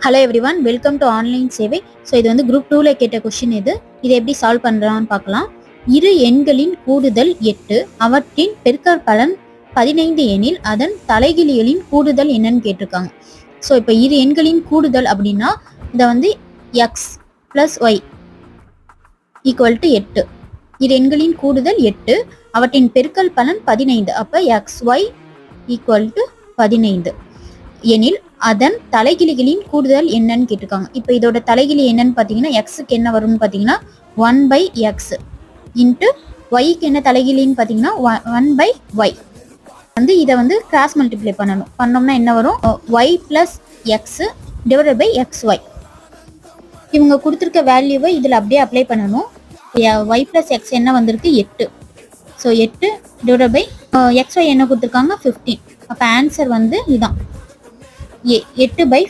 Hello everyone, welcome to online சேவை. So இது வந்து குரூப் 2ல கேட்ட கொஷின் இது. இதை எப்படி சால்வ் பண்ணுறான்னு பார்க்கலாம். இரு எண்களின் கூடுதல் 8, அவற்றின் பெருக்கற்பலன் 15 எனில் அதன் தலைகிழிகளின் கூடுதல் என்னன்னு கேட்டிருக்காங்க. ஸோ இப்போ இரு எண்களின் கூடுதல் அப்படின்னா இதை வந்து x plus y equal to 8. இரு எண்களின் கூடுதல் 8, அவற்றின் பெருக்கல் பலன் 15. அப்போ எக்ஸ் ஒய் ஈக்குவல் டு 15 எனில் அதன் தலைகிழிகளின் கூடுதல் என்னன்னு கேட்டிருக்காங்க. இப்போ இதோட தலைகிழி என்னன்னு பார்த்தீங்கன்னா எக்ஸுக்கு என்ன வரும்னு பார்த்தீங்கன்னா 1/x இன்ட்டு ஒய்க்கு என்ன தலைகிழின்னு பார்த்தீங்கன்னா 1/y. வந்து இதை வந்து கிராஸ் மல்டிப்ளை பண்ணோம்னா என்ன வரும்? y + x divided by xy. இவங்க கொடுத்துருக்க வேல்யூவை இதில் அப்படியே அப்ளை பண்ணணும். y + x என்ன வந்திருக்கு? 8. ஸோ 8 டிவைடட் பை xy என்ன கொடுத்துருக்காங்க? 15. அப்போ ஆன்சர் வந்து இதுதான் 8/15.